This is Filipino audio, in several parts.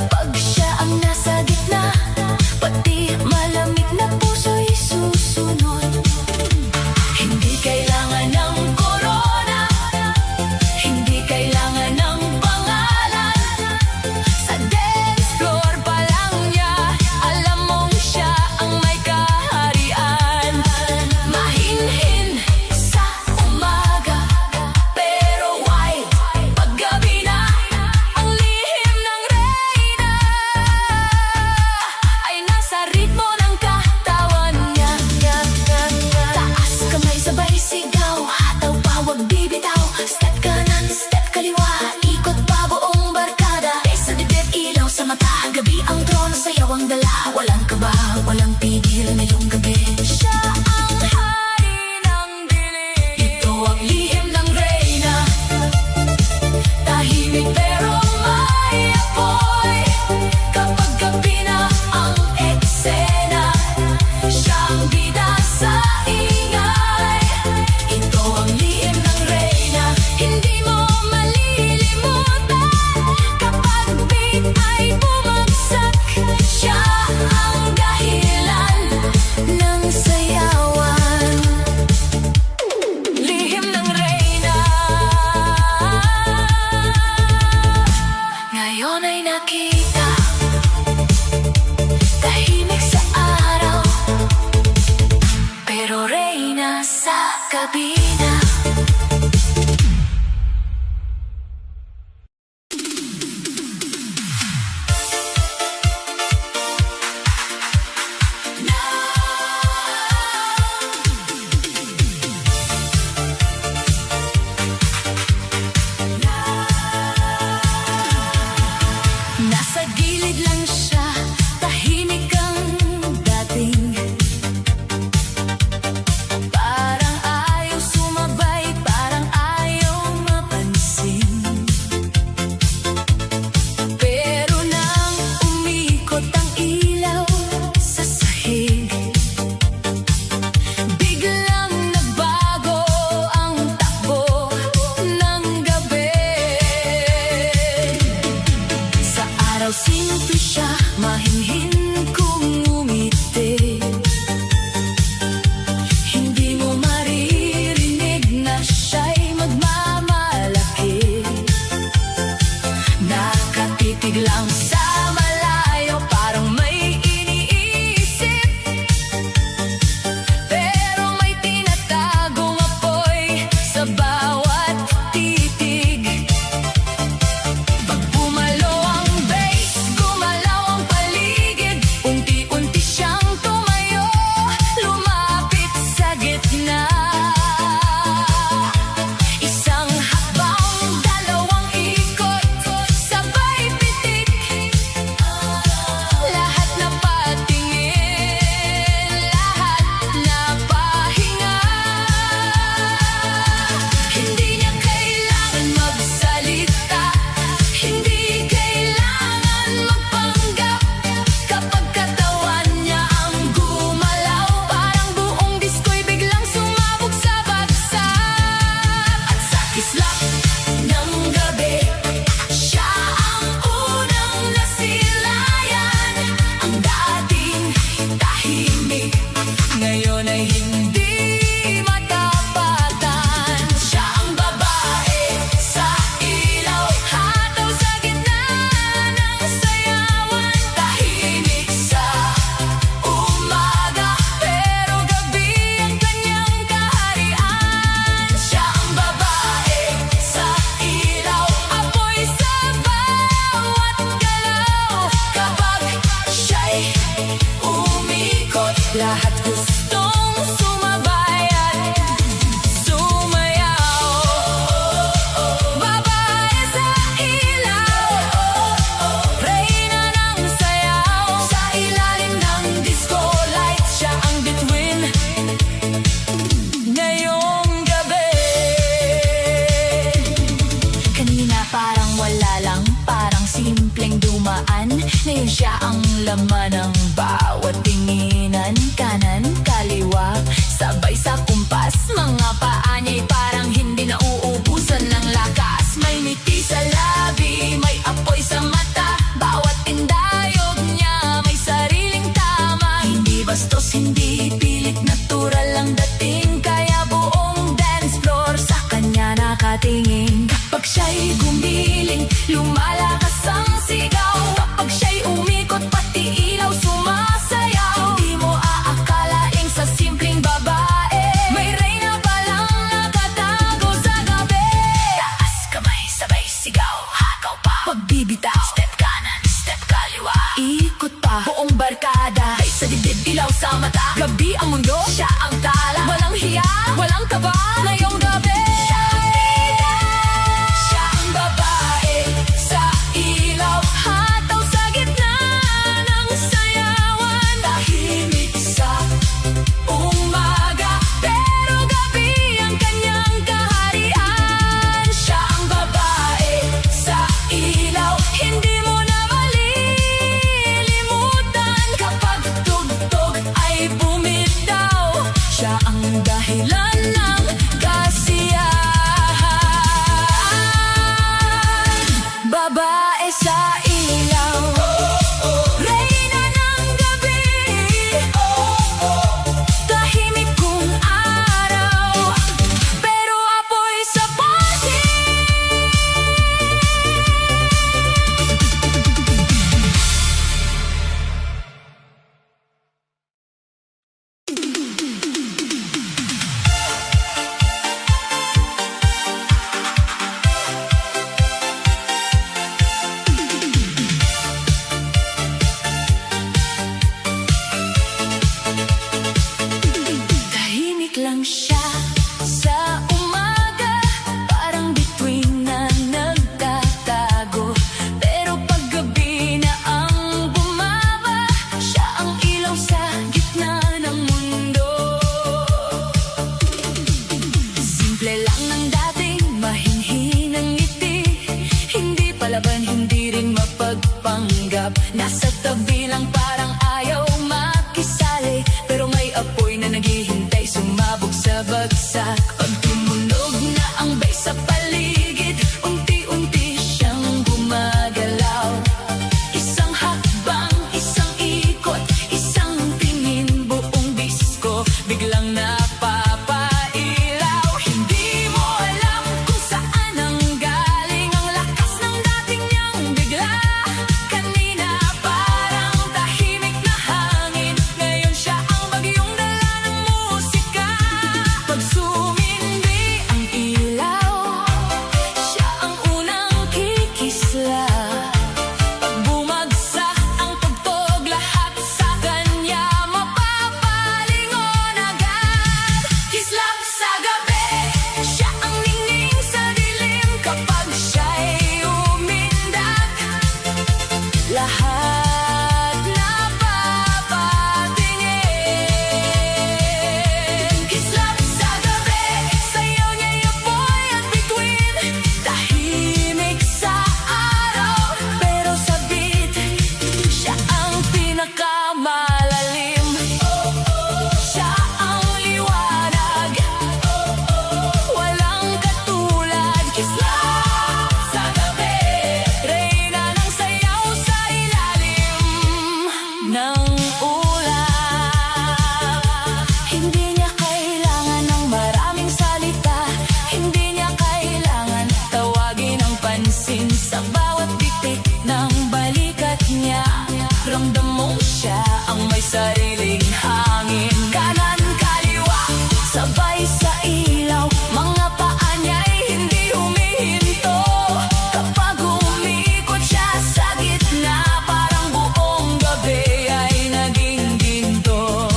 Kapag siya ang nasa gitna, pati malamig na puso'y susunod. Hindi kailangan ng corona, hindi kailangan ng pangalan. Sa dance floor pa lang niya, alam mong siya ang may kaharian. Mahinhin sa umaga, pero wild paggabi na. Ang lihim ng reyna ay nasa ritmo ng katawan niya. Taas kamay sabay sigaw, hataw pa wag bibitaw. Step kanan, step kaliwa, ikot pa buong barkada. Sa dibdib ilaw sa mata, gabi ang trono, sayaw ang dala. Walang kaba, walang pigil ngayong gabi. Siya ang hari ng dilim. Ito ang lihim ng reyna, tahimik pero may apoy. Kapag gabi na ang eksena, siya ang bida sa ingay. Ito ang lihim ng reyna, hindi mo malilimutan. Kapag beat ay bumagsak, siya ang dahilan ng sayawan. Lihim ng reyna, ngayon ay nakita. Tahimik sa araw, pero reyna sa kabina. Nasa gilid lang siya, tahimik ang dating. Parang ayaw sumabay, parang ayaw mapansin. Pero nang umikot ang ilaw sa sahig, biglang nagbago ang takbo ng gabi. Sa araw simple siya, mahinhin kung umiti. Hindi mo maririnig na siya'y magmamalaki. Nakatitig lang sa malayo, parang may iniisip. Pero may tinatagong apoy sa bawat titig. Pag bumalo ang bass, gumalaw ang paligid. Unti-unti siyang tumayo, lumapit sa gitna. Isang hakbang, dalawang ikot, sabay pitik. Lahat na patingin, lahat na pahinga. Hindi niya kailangan magsalita, hindi kailangan magpanggap. Kapag katawan niya ang gumalaw, parang buong disko'y biglang sumabog sa bagsak. At sa kislap ng gabi, siya ang unang nasilayan. Ang dating tahimik, ngayon ay hindi matapatan. Siya ang babae sa ilaw, hataw sa gitna ng sayawan. Tahimik sa umaga, pero gabi ang kanyang kaharian. Siya ang babae sa ilaw, apoy sa bawat galaw. Kapag siya'y umikot, lahat gustong sumabay at sumayaw. Babae sa ilaw, reyna ng sayaw. Sa ilalim ng disco light, siya ang bituin ngayong gabi. Kanina parang wala lang, parang simpleng dumaan. Ngayon siya ang laman ng bawat tinginan. Kanan, kaliwa, sabay sa kumpas. Mga paa niya'y parang hindi nauubusan ng lakas. May ngiti sa labi, may apoy sa mata. Bawat buong barkada. Ay sa dibdib, ilaw sa mata, gabi ang mundo, siya ang tala. Walang hiya, walang kaba, ngayong gabi siya ang babae sa ilaw. Hataw sa gitna ng sayawan, tahimik sa umaga, pero gabi ang kanyang kaharian. Siya ang babae sa ilaw, hindi mo na malilimutan. Kapag tugtog ay bumitaw, siya ang dahilan ng kasiyahan. Babae sa ilaw, reyna ng gabi, tahimik kung araw, pero apoy sa party. Tahimik lang siya sa umaga, parang bituin na nagtatago. Pero pag gabi na ang bumaba, siya ang ilaw sa gitna ng mundo. Simple lang ng dating mahinhinang ngiti, hindi palaban, hindi rin mapagpanggap. Nasa tabi lang parang ayaw makisali, pero may apoy na naghihintay sumabog sa bagsak. Pag tumunog na ang bass sa paligid, unti-unti siyang gumagalaw. Isang hakbang, isang ikot, isang tingin, buong disko biglang napapailaw. Hindi mo alam kung saan ang galing ang lakas ng dating niyang bigla. Kanina parang tahimik na hangin, ngayon siya ang bagyong dala ng musika. Pag sumindi ang ilaw, siya ang unang kikisla. Pag bumagsak ang tugtog, lahat sa kanya mapapalingon agad. Kislap sa gabi, siya ang ningning sa dilim. Kapag siya'y umindak, lahat napapatingin. Kislap sa gabi, sayaw niya'y apoy at bituin. Tahimik sa araw, pero sa beat, siya ang pinakamalalim. Siya ang liwanag, walang katulad. Kislap sa gabi, reyna ng sayaw sa ilalim ng ulap. Hindi niya kailangan ng maraming salita, hindi niya kailangan tawagin ang pansin. Sa bawat bitik ng balikat niya, ramdam mo siya ang may sariling hangin. Kanan, kaliwa, sabay sa ilaw, mga paa niya'y hindi humihinto. Kapag umikot siya sa gitna, parang buong gabi ay naging ginto.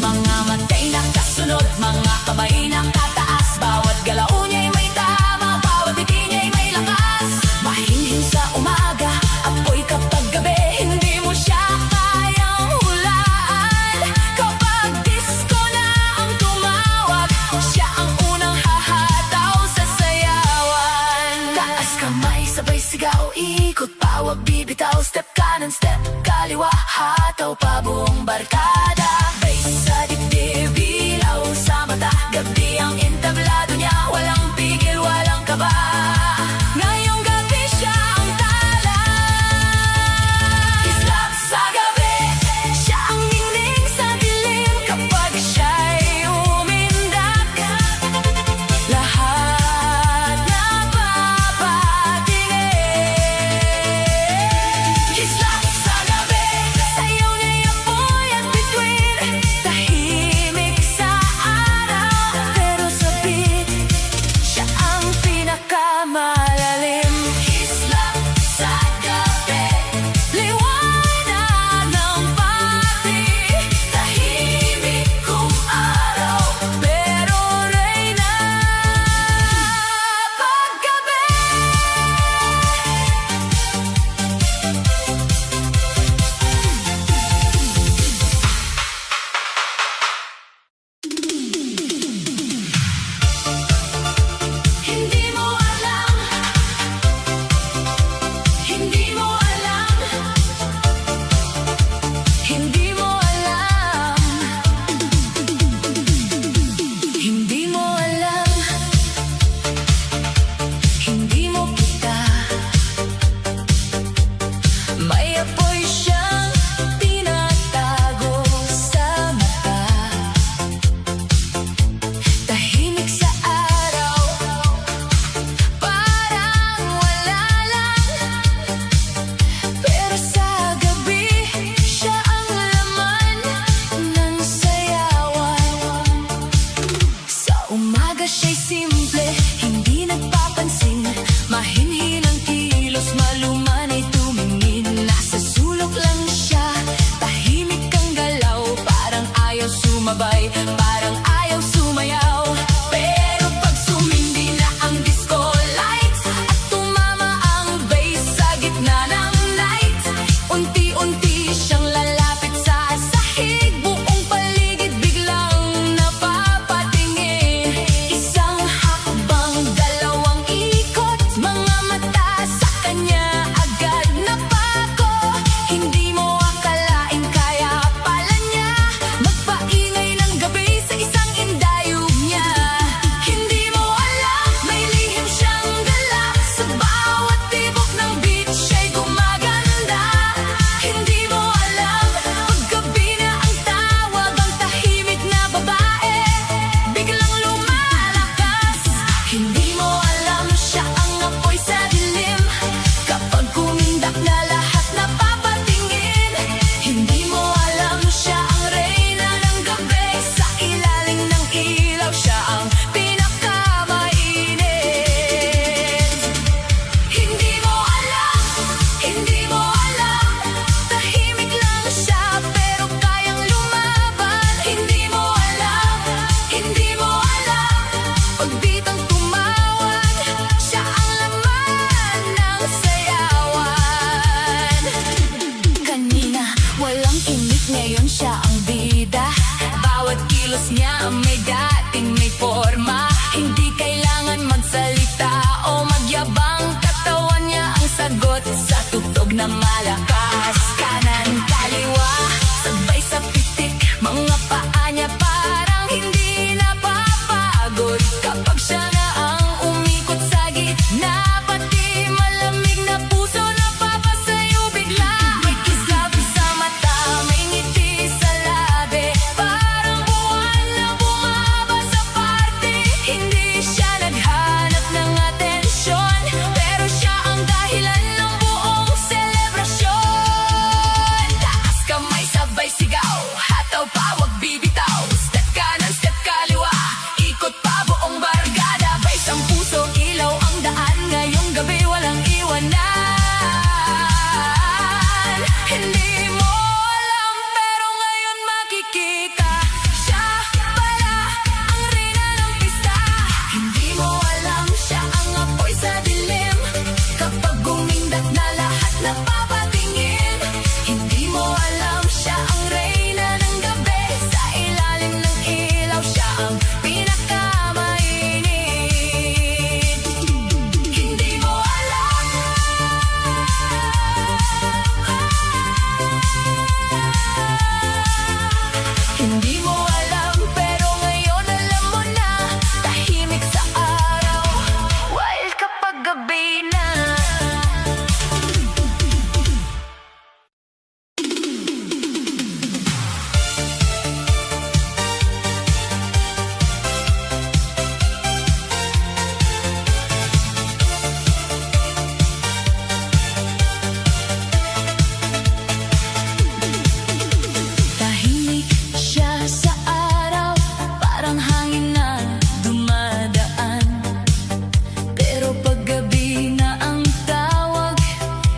Mga matay nakasunod, mga kamay nakataas, bawat galaw niya'y may tama, bawat ngiti niya'y may lakas. Mahinhin sa umaga, apoy kapag gabi, hindi mo siya kayang hulaan. Kapag disco na ang tumawag, siya ang unang hahataw sa sayawan. Taas kamay, sabay sigaw, ikot pa, wag bibitaw. Step kanan, step kaliwa, hataw pa buong barkada. Bass sa dibdib, ilaw sa mata, gabi ang entablado niya, walang pigil, walang kaba. Ngayong gabi siya ang tala. Kislap sa gabi, siya ang ningning sa dilim. Kapag siya'y umindak, lahat napapatingin. Kislap sa gabi, sayaw niya'y apoy at bituin. Tahimik sa araw, pero sa beat, siya ang pinakama sumabay, parang ayaw sumayaw. Pero pag sumindi na ang disco lights at tumama ang bass sa gitna ng night, unti-unti siyang lalapit sa sahig. Buong paligid biglang napapatingin. Isang hakbang, dalawang ikot, mga mata sa kanya agad napako. Hindi mo akalain kaya pala niya magpaingay ng gabi sa isang indayog niya. Hindi mo alam, may lihim siyang dala, sa bawat tibok ng beat siya'y gumaganda. Hindi mo alam, paggabi na ang tawag, ang tahimik na babae biglang lumalakas. Hindi mo alam, siya ang apoy sa dilim, kapag kumindak na lahat napapatingin. Hindi mo alam, siya ang reyna ng gabi, sa ilalim ng ilaw siya ang pinakamainit. Hindi mo alam, hindi mo alam, tahimik lang siya pero kayang lumaban. Hindi mo alam, hindi mo alam, pag bitang tumawag, siya ang laman ng sayawan. Kanina walang imik, ngayon siya ang bida. Bawat kilos niya may dating may forma. Hindi kailangan magsalita o magyabang, katawan niya ang sagot sa tugtog na malakas. Kanan, kaliwa, sabay sa pitik, mga paa niya parang hindi napapagod. Kapag siya na ang umikot sa gitna, pati malamig na puso napapasayo bigla. May kislap sa mata, may ngiti sa labi, parang buwan na bumaba sa party. Hindi siya naghanap ng atensyon, pero siya ang dahilan ng buong selebrasyon. Taas kamay, sabay sigaw, hataw pa, wag bibitaw. Step kanan, step kaliwa, ikot pa buong barkada. Bays ang puso, ilaw ang daan, ngayong gabi walang iwanan. Hindi mo alam, pero ngayon makikita, siya pala ang reyna ng pista. Hindi mo alam, siya ang apoy sa dilim, kapag gumindak na lahat napapatingin. Hindi mo alam, siya ang reyna ng gabi, sa ilalim ng ilaw siya ang pinakamainit. Hindi mo alam, hindi mo alam, pero ngayon alam mo na. Tahimik sa araw, wild kapag gabi na. Tahimik siya sa araw, parang hangin na dumadaan. Pero paggabi na ang tawag,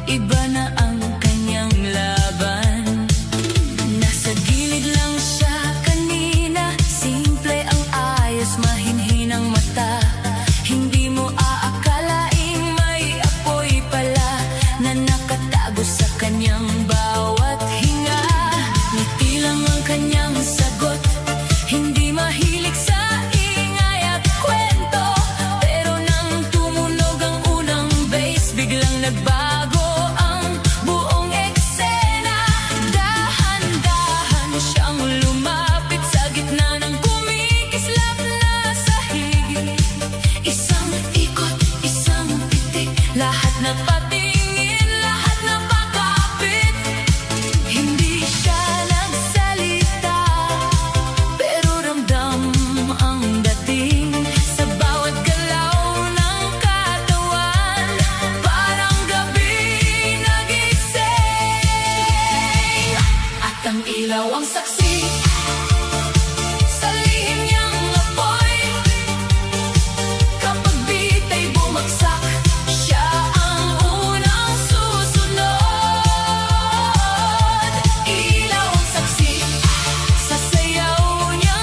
iba na ang kanyang laban. Nasa gilid lang siya kanina, simple ang ayos, mahinhinang mata. Hindi mo aakalaing may apoy pala na nakatago sa kanyang bawat hinga. Ngiti lang ang kanyang sagot, hindi mahilig sa ingay at kwento. Pero nang tumunog ang unang bass, biglang nagbago ang buong eksena. Dahan-dahan siyang lumapit sa gitna ng kumikislap na sahig. Isang ikot, isang pitik, lahat napatingin, lahat napakapit. Hindi siya nagsalita, pero ramdam ang dating sa bawat galaw ng katawan. Parang gabi nagising, at ang ilaw ang saksi sa lihim niyang apoy. Kapag beat ay bumagsak, siya ang unang susunod. Ilaw ang saksi sa sayaw niya.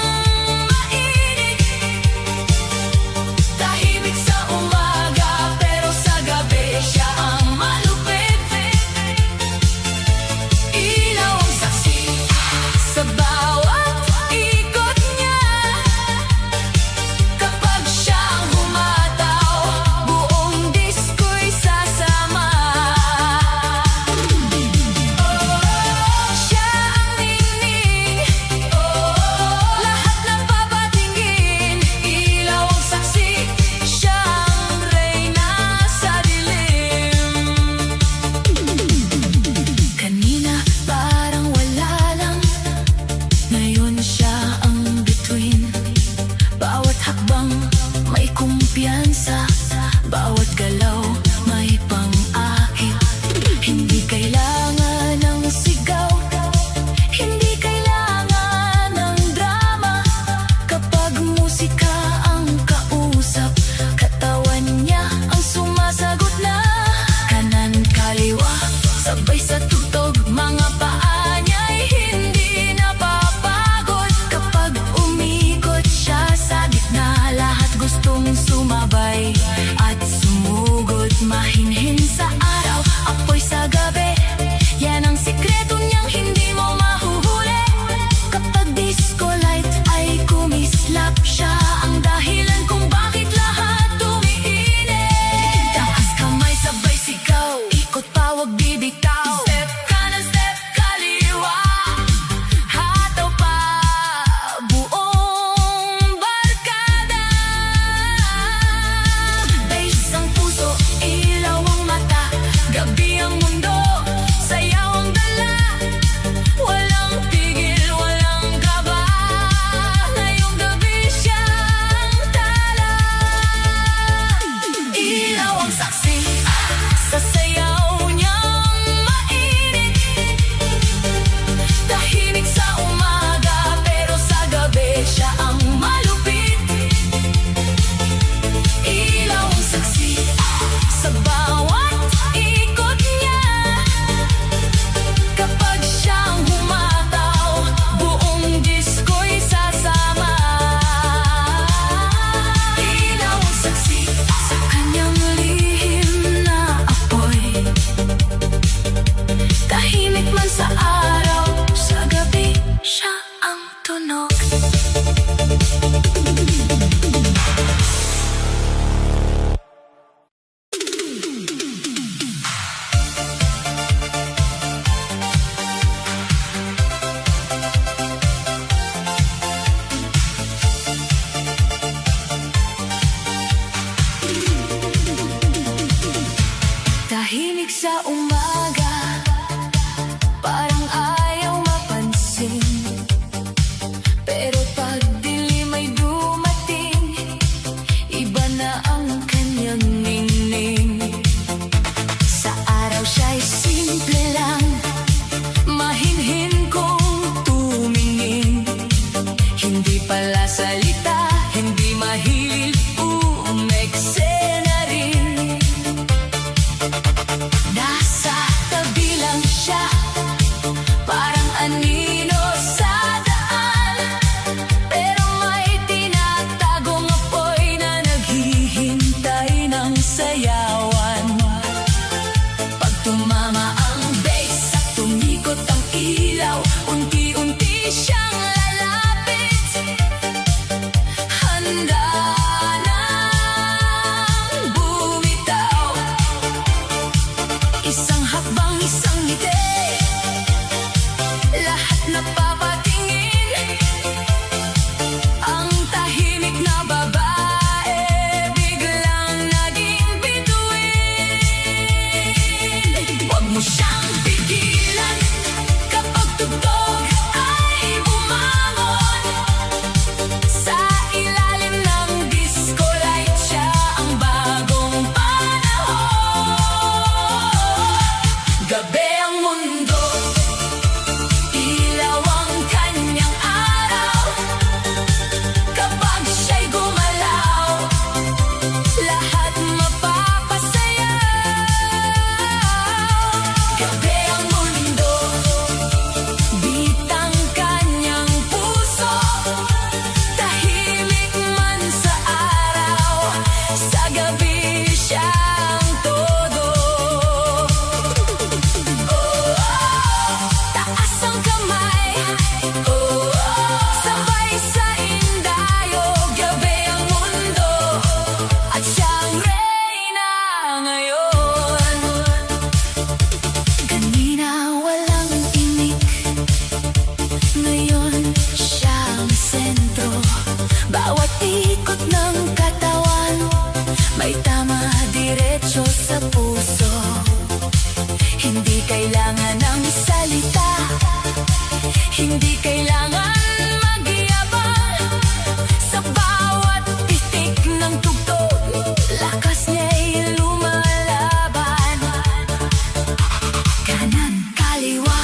Hindi kailangan magyabang. Sa bawat pitik ng tugtog, lakas niya'y lumalaban. Kanan, kaliwa,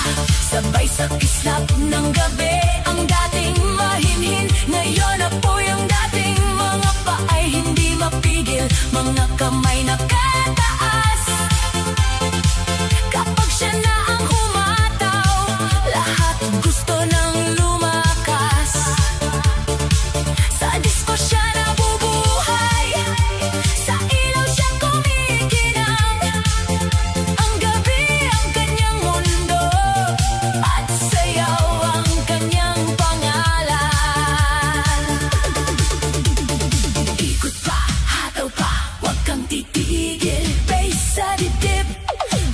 sabay sa kislap ng gabi. Ang dating mahinhin, ngayon apoy ang dating mga paay hindi mapigil, mga kamay nakataas. Kapag siya na ang humataw, lahat gusto nang lumakas. Sa disco siya nabubuhay, sa ilaw siya kumikinang. Ang gabi ang kanyang mundo, at sayaw ang kanyang pangalan. Ikot pa, hataw pa, huwag kang titigil. Bass sa dibdib,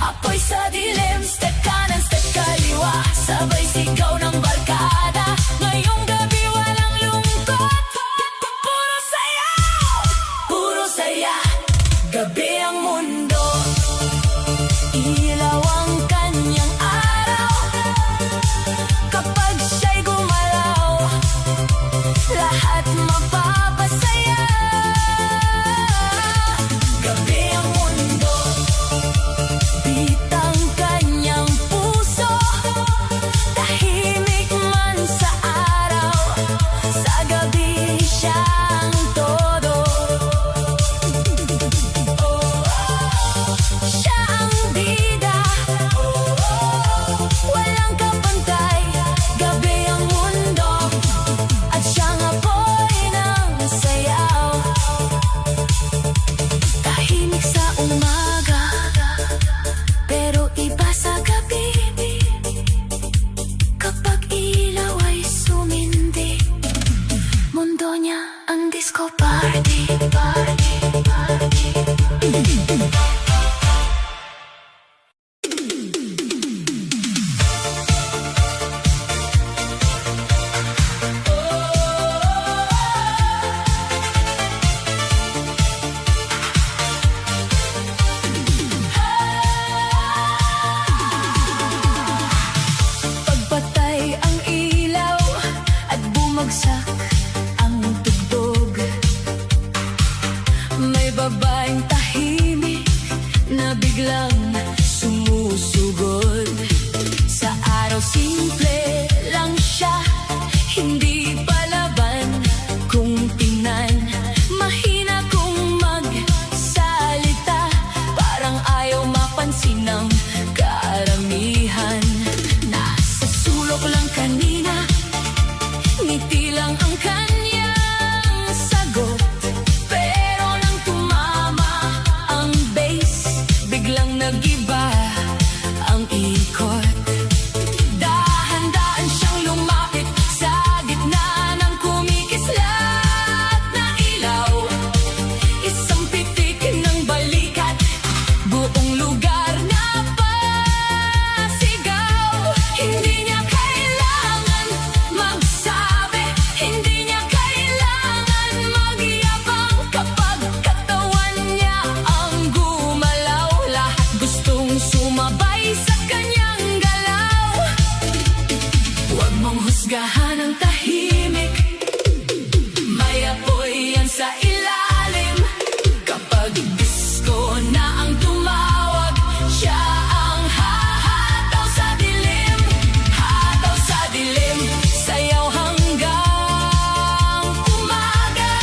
apoy sa dilim. Step kanan, step kaliwa, sabay sigaw ng barkada. Ngayong gabi walang lungkot, puro saya, puro saya. Gabi ang mundo, ilaw ang kanyang araw. Kapag siya'y gumalaw, lahat mapapasaya. Gabi ang mundo, bitang kanyang puso. Tahimik man sa araw, sa gabi siyang todo. Siya ang bida, walang kapantay. Gabi ang mundo, at siyang apoy ng sayaw. Tahimik sa umaga, pero iba sa gabi. Kapag ilaw ay sumindi, mundo niya ang disco party, party, party. Pagpatay ang ilaw at bumagsak ang tugtog, may babaeng tahimik na biglang sumusugod. Sa araw simple lang siya, hindi palaban kung tingnan. Mahina kung magsalita, parang ayaw mapansin ng karamihan. Nasa sulok lang kanina, ngiti lang ang kanyang sagot. Pero nang tumama ang bass, biglang nag-iba ang ikot. Dahan-dahan siyang lumapit sa gitna ng kumikislat na ilaw. Isang pitik ng balikat, buong lugar na pasigaw. Hindi niya kailangan magsabi, hindi niya kailangan magyabang. Kapag katawan niya ang gumalaw, lahat gustong sumabay sa kanyang galaw. Huwag mong husgahan ang tahimik, may apoy yan sa ilalim. Kapag disco na ang tumawag, siya ang hahataw sa dilim. Hataw sa dilim, sayaw hanggang umaga.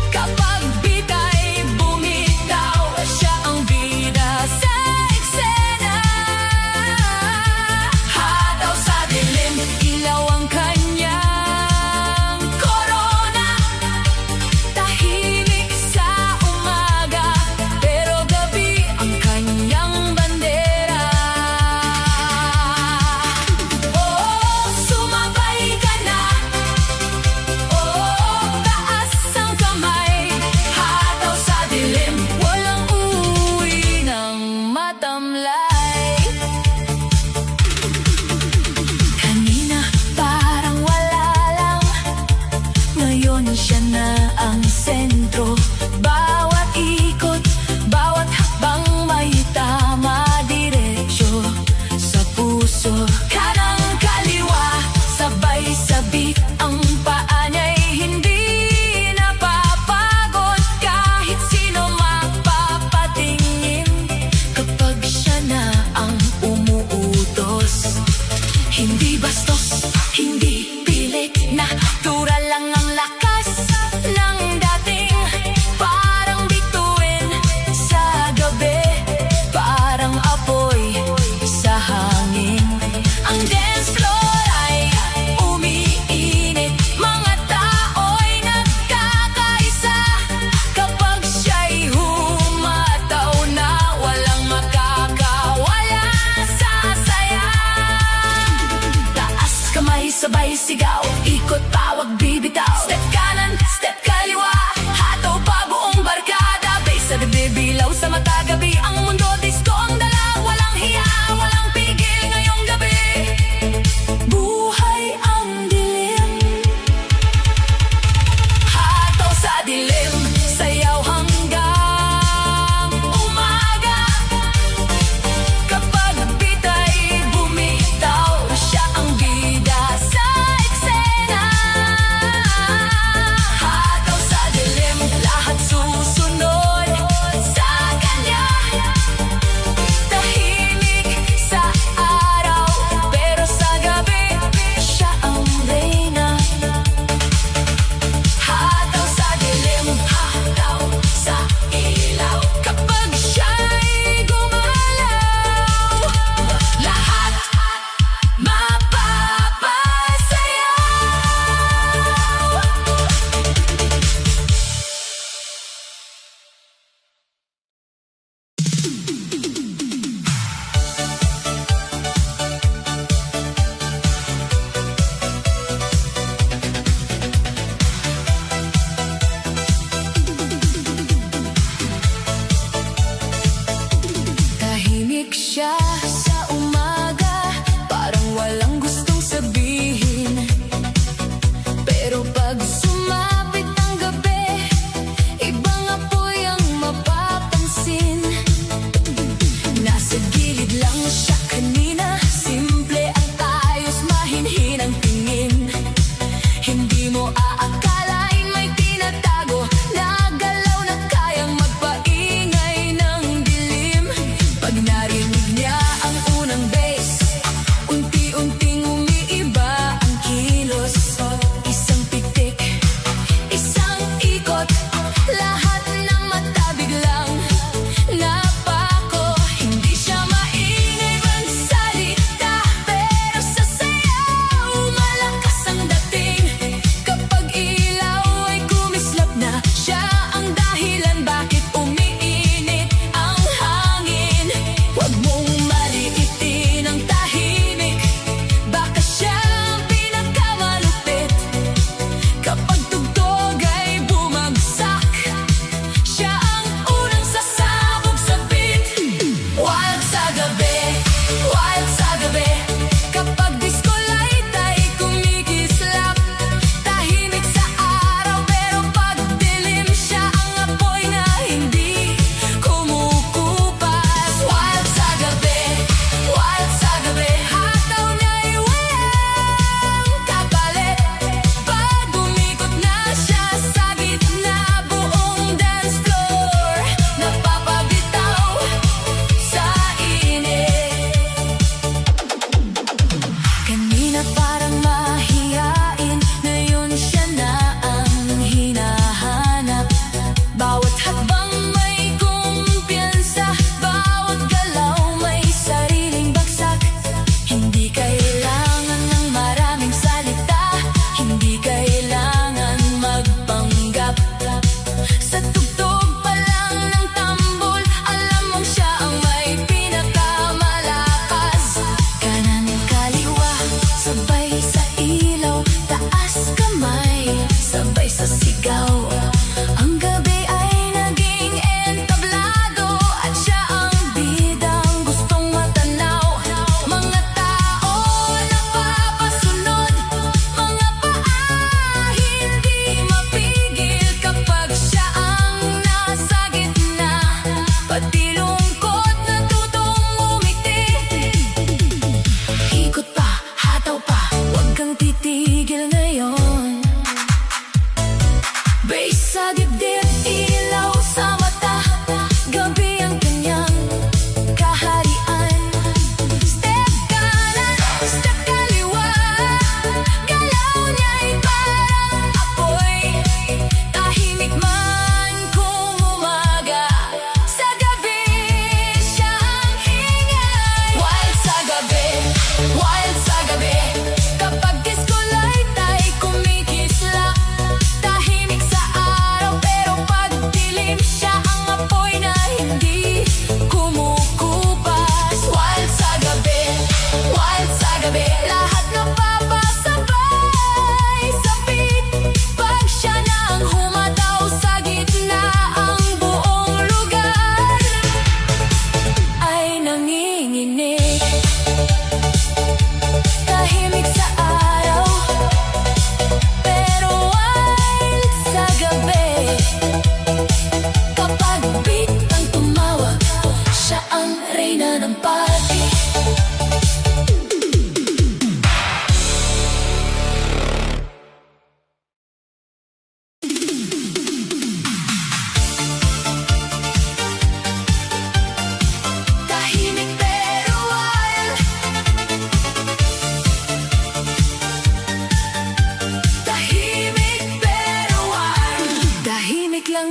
Kapag bita'y bumitaw, siya ang bida sa eksena. Hataw sa dilim, ilaw ang kanya Hindi bastos, hindi pilit, natural lang ang lakas ng dating. Parang bituin sa gabi, parang apoy sa hangin. Ang dance floor ay umiinit, mga tao'y nagkakaisa. Kapag siya'y humataw na, walang makakawala sa saya. Taas kamay, sabay sigaw, ikot pawag bibitaw. Step kanan, step kaliwa, hataw pa buong barkada. Bass sa bibilaw sa mata gabi, ang mundo disco ang dala. Walang hiya, walang pigil ngayong gabi. Buhay ang dilim, hataw sa dilim, sayaw hanggang umaga. Kapag beat ay bumitaw, siya ang bida sa eksena.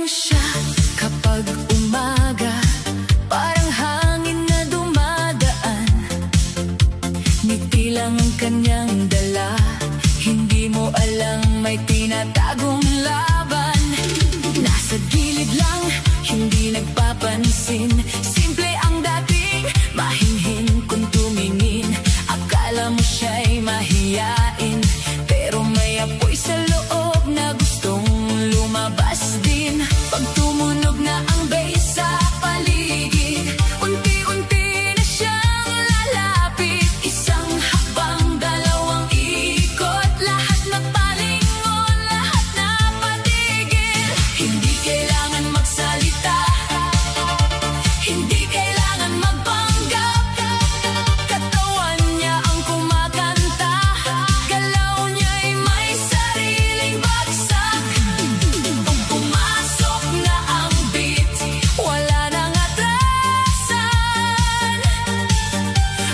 mo siya kapag umaga, parang hangin na dumadaan. Ngiti lang ang kanyang dala, hindi mo alam may tinatagong laban. Nasa gilid lang, hindi nagpapansin, simple ang dating, mahinhin kung tumingin. Akala mo siya'y mahiyain, pero may apoy sa loob na gustong lumabas din. Pag tumunog na ang bass sa paligid, unti-unti na siyang lalapit. Isang hakbang, dalawang ikot, lahat nagpalingon, lahat napatigil. Hindi kailangan magsalita, hindi kailangan magpanggap. Katawan niya ang kumakanta, galaw niya'y may sariling bagsak. Kung pumasok na ang beat, wala nang atrasan.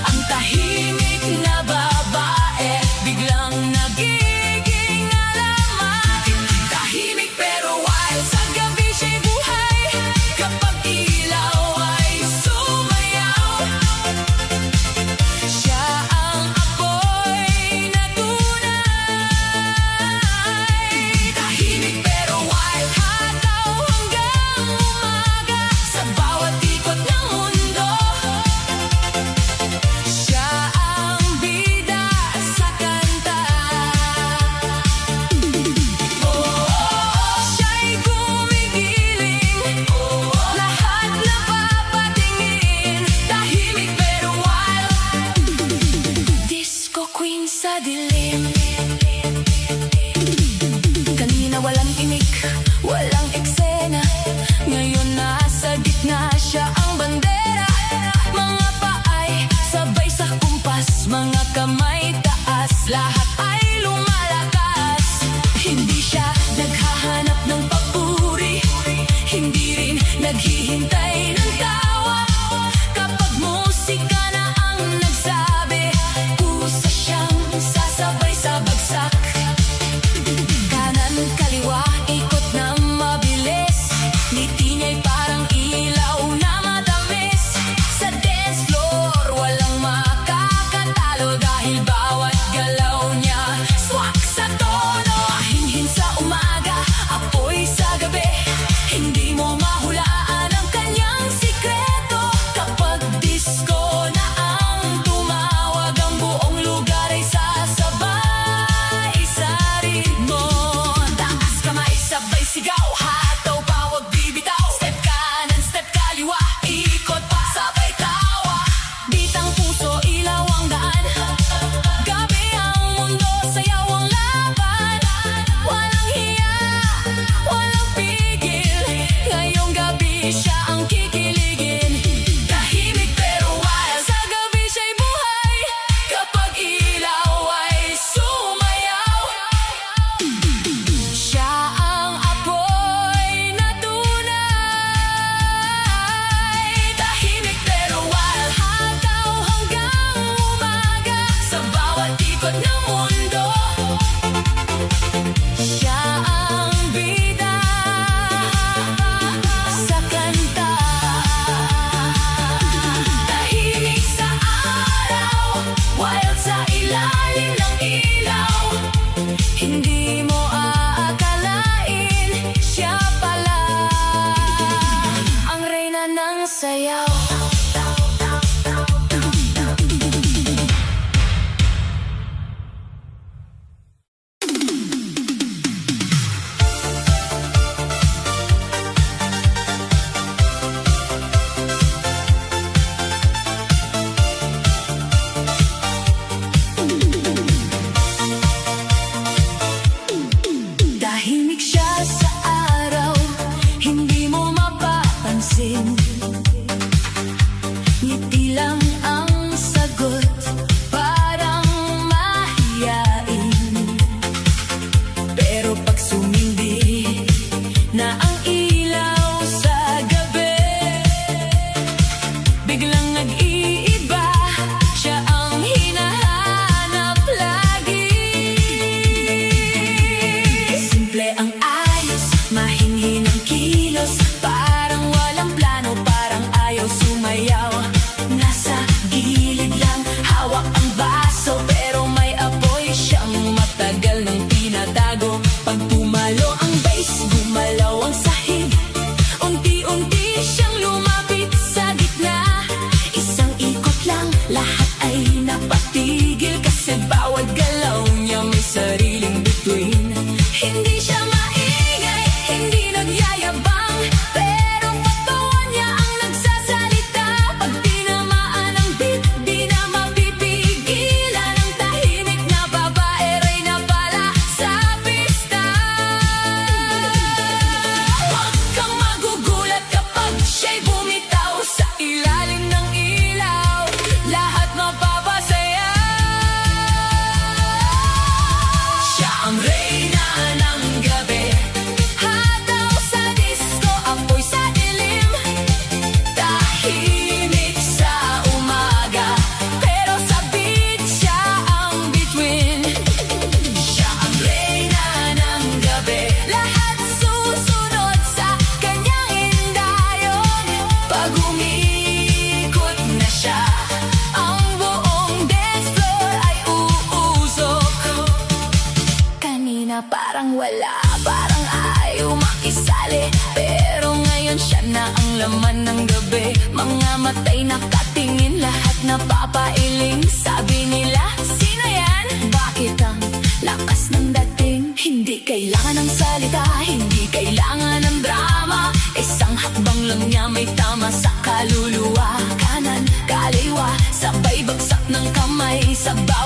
Ang tahimik na babae, biglang nagiging alamat. Tahimik pero wild, sa gabi siya'y buhay, kapag ilaw ay sumayaw. Siya ang apoy na tunay. Tahimik pero wild, hataw hanggang umaga, sa bawat ikot ng mundo. Siya ang bida sa kanta. Siya'y gumigiling, lahat napapatingin. Tahimik pero wild, disco queen sa dilim. Kanina walang imik, walang eksena, ngayon nasa gitna siya ang bandera. Mga paay sabay sa kumpas, mga kamay taas, lahat ay lumalakas. Hindi siya naghahanap ng papuri, hindi rin naghihintay ng tawa. Kapag musika na ang nagsabi, kusa siyang sasabay sa bagsak. Kanan kaliwa, ikot na mabilis, ngiti niya'y parang ilaw na matamis. Sa dance floor, walang makakatalo, dahil bawat galaw niya swak sa tono. Hinhin sa umaga, apoy sa gabi, hindi mo mahulaan ang kanyang sikreto. Kapag disco na ang tumawag, ang buong lugar ay sasabay sa ritmo. Taas kamay, sabay sigaw, hataw pa, wag bibitaw. Step kanan, step kaliwa, ikot pa, sabay tawa. Bitang puso, ilaw ang daan, gabi ang mundo, sayaw ang laban. Walang hiya, walang pigil, ngayong gabi siya ang kikiligin. Tahimik pero wild, sa gabi siya'y buhay, kapag ilaw ay sumayaw. Siya ang apoy na tunay. Tahimik pero wild, hataw hanggang umaga, sa bawat ikot ng mundo. Siya ang bida sa kanta. Tahimik sa araw, wild sa ilalim ng ilaw. Hindi mo aakalain, siya pala ang reyna ng sayaw. niya parang wala, parang ayaw makisali. Pero ngayon siya na ang laman ng gabi. Mga matay nakatingin, lahat napapailing. Sabi nila, sino yan? Bakit ang lakas ng dating? Hindi kailangan ng salita, hindi kailangan ng drama. Isang hakbang lang niya may tama sa kaluluwa. Kanan, kaliwa, sabay bagsak ng kamay, sabay